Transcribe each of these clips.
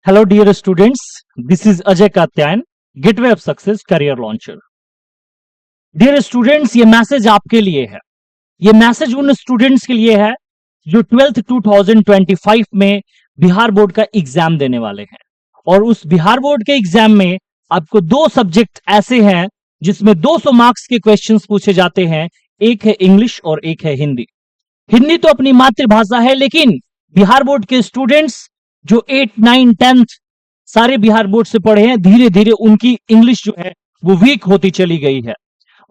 Hello, dear students. This is Ajay Katyan, Gateway of Success Career Launcher. Dear students, ये message आपके लिए है. ये मैसेज उन स्टूडेंट्स के लिए है जो 12th 2025 में बिहार बोर्ड का एग्जाम देने वाले हैं. और उस बिहार बोर्ड के एग्जाम में आपको दो सब्जेक्ट ऐसे हैं जिसमें 200 मार्क्स के क्वेश्चंस पूछे जाते हैं. एक है इंग्लिश और एक है हिंदी. हिंदी तो अपनी मातृभाषा है, लेकिन बिहार बोर्ड के स्टूडेंट्स जो 8, 9, 10th सारे बिहार बोर्ड से पढ़े हैं, धीरे धीरे उनकी इंग्लिश जो है वो वीक होती चली गई है.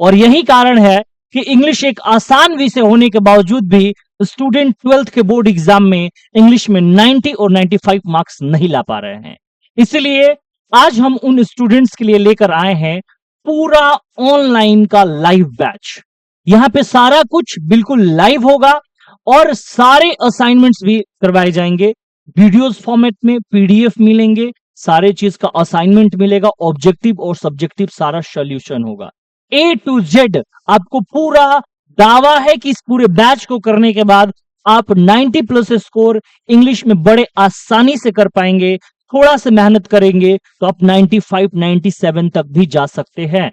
और यही कारण है कि इंग्लिश एक आसान विषय होने के बावजूद भी स्टूडेंट 12th के बोर्ड एग्जाम में इंग्लिश में 90 और 95 मार्क्स नहीं ला पा रहे हैं. इसलिए आज हम उन स्टूडेंट्स के लिए लेकर आए हैं पूरा ऑनलाइन का लाइव बैच. यहां पे सारा कुछ बिल्कुल लाइव होगा और सारे असाइनमेंट्स भी करवाए जाएंगे. वीडियोस फॉर्मेट में पीडीएफ मिलेंगे, सारे चीज का असाइनमेंट मिलेगा, ऑब्जेक्टिव और सब्जेक्टिव सारा सॉल्यूशन होगा. ए टू जेड आपको पूरा दावा है कि इस पूरे बैच को करने के बाद आप 90 प्लस स्कोर इंग्लिश में बड़े आसानी से कर पाएंगे. थोड़ा सा मेहनत करेंगे तो आप 95, 97 तक भी जा सकते हैं.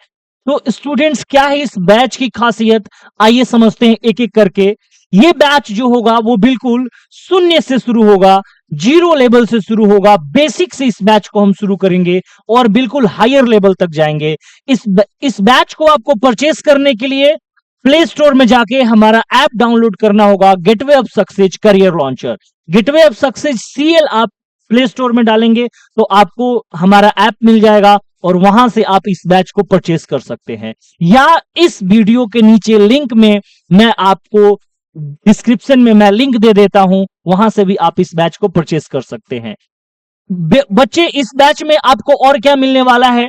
तो स्टूडेंट्स, क्या है इस बैच की खासियत, आइए समझते हैं एक एक करके. ये बैच जो होगा वो बिल्कुल शून्य से शुरू होगा, जीरो लेवल से शुरू होगा. बेसिक से इस बैच को हम शुरू करेंगे और बिल्कुल हायर लेवल तक जाएंगे. इस बैच को आपको परचेस करने के लिए प्ले स्टोर में जाके हमारा ऐप डाउनलोड करना होगा, gateway of success career launcher. Gateway of success CL आप प्ले स्टोर में डालेंगे तो आपको हमारा ऐप मिल जाएगा और वहां से आप इस बैच को परचेस कर सकते हैं. या इस वीडियो के नीचे लिंक में मैं आपको डिस्क्रिप्शन में मैं लिंक दे देता हूं, वहां से भी आप इस बैच को परचेस कर सकते हैं. बच्चे, इस बैच में आपको और क्या मिलने वाला है,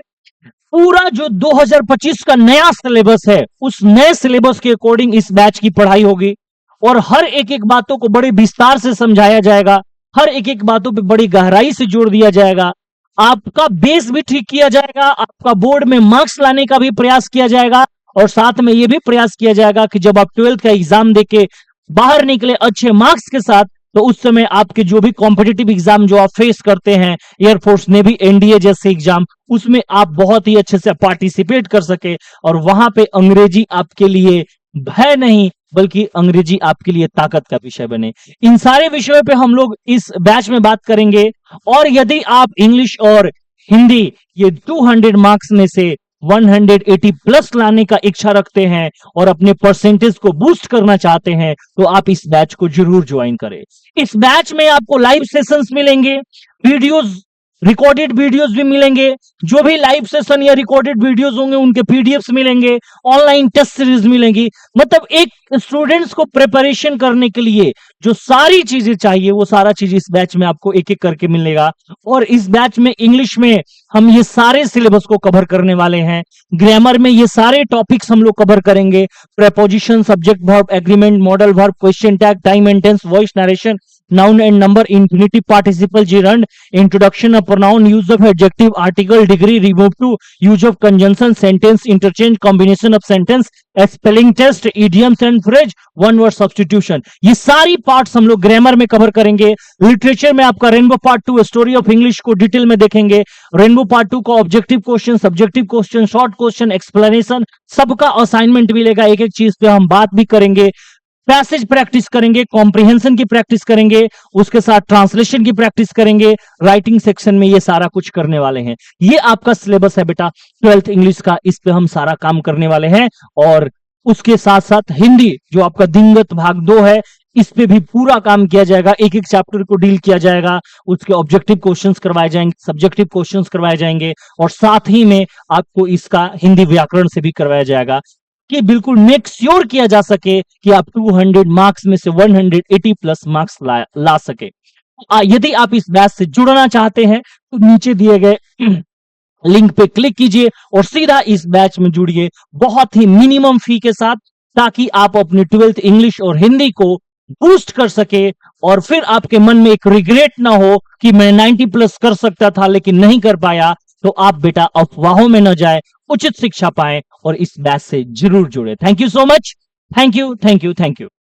पूरा जो 2025 का नया सिलेबस है उस नए सिलेबस के अकॉर्डिंग इस बैच की पढ़ाई होगी और हर एक एक बातों को बड़े विस्तार से समझाया जाएगा, हर एक एक बातों पे बड़ी गहराई से जोड़ दिया जाएगा. आपका बेस भी ठीक किया जाएगा, आपका बोर्ड में मार्क्स लाने का भी प्रयास किया जाएगा और साथ में यह भी प्रयास किया जाएगा कि जब आप 12th का एग्जाम देके बाहर निकले अच्छे मार्क्स के साथ, तो उस समय आपके जो भी कॉम्पिटिटिव एग्जाम जो आप फेस करते हैं, एयरफोर्स नेवी एनडीए जैसे एग्जाम, उसमें आप बहुत ही अच्छे से पार्टिसिपेट कर सके और वहां पे अंग्रेजी आपके लिए भय नहीं बल्कि अंग्रेजी आपके लिए ताकत का विषय बने. इन सारे विषयों पे हम लोग इस बैच में बात करेंगे. और यदि आप इंग्लिश और हिंदी ये 200 मार्क्स में से 180 प्लस लाने का इच्छा रखते हैं और अपने परसेंटेज को बूस्ट करना चाहते हैं तो आप इस बैच को जरूर ज्वाइन करें. इस बैच में आपको लाइव सेशंस मिलेंगे, वीडियोस, रिकॉर्डेड वीडियोस भी मिलेंगे. जो भी लाइव सेशन या रिकॉर्डेड वीडियोस होंगे उनके पीडीएफ्स मिलेंगे, ऑनलाइन टेस्ट सीरीज मिलेंगी. मतलब एक स्टूडेंट्स को प्रिपरेशन करने के लिए जो सारी चीजें चाहिए वो सारा चीज इस बैच में आपको एक एक करके मिलेगा. और इस बैच में इंग्लिश में हम ये सारे सिलेबस को कवर करने वाले हैं. ग्रामर में ये सारे टॉपिक्स हम लोग कवर करेंगे, preposition, subject verb, agreement, modal verb, question tag, time and tense, voice narration, noun and number, infinitive, participle, gerund, introduction of pronoun, use of adjective, article, degree, remove to, use of conjunction, sentence interchange, combination of sentence, spelling test, idioms and phrase, one word substitution. ये सारी parts हम लोग grammar में cover करेंगे. Literature में आपका rainbow part 2 story of English को detail में देखेंगे. रेनबो पार्ट 2 का objective question, subjective question, short question, explanation, सबका असाइनमेंट मिलेगा. एक एक चीज पे हम बात भी करेंगे. पैसेज प्रैक्टिस करेंगे, कॉम्प्रिहेंशन की प्रैक्टिस करेंगे, उसके साथ ट्रांसलेशन की प्रैक्टिस करेंगे. राइटिंग सेक्शन में ये सारा कुछ करने वाले हैं. ये आपका सिलेबस है बेटा 12th इंग्लिश का, इस पे हम सारा काम करने वाले हैं. और उसके साथ साथ हिंदी जो आपका दिनगत भाग 2 है, इस पे भी पूरा काम किया जाएगा. एक एक चैप्टर को डील किया जाएगा, उसके ऑब्जेक्टिव क्वेश्चंस करवाए जाएंगे, सब्जेक्टिव क्वेश्चंस करवाए जाएंगे और साथ ही में आपको इसका हिंदी व्याकरण से भी करवाया जाएगा कि बिल्कुल मेक श्योर किया जा सके कि आप 200 मार्क्स में से 180 प्लस मार्क्स ला सके. यदि आप इस बैच से जुड़ना चाहते हैं तो नीचे दिए गए लिंक पे क्लिक कीजिए और सीधा इस बैच में जुड़िए बहुत ही मिनिमम फी के साथ, ताकि आप अपने 12th इंग्लिश और हिंदी को बूस्ट कर सके और फिर आपके मन में एक रिग्रेट ना हो कि मैं 90 प्लस कर सकता था लेकिन नहीं कर पाया. तो आप बेटा अफवाहों में न जाए, उचित शिक्षा पाएं और इस बैच से जरूर जुड़े. Thank you so much. Thank you, thank you, thank you.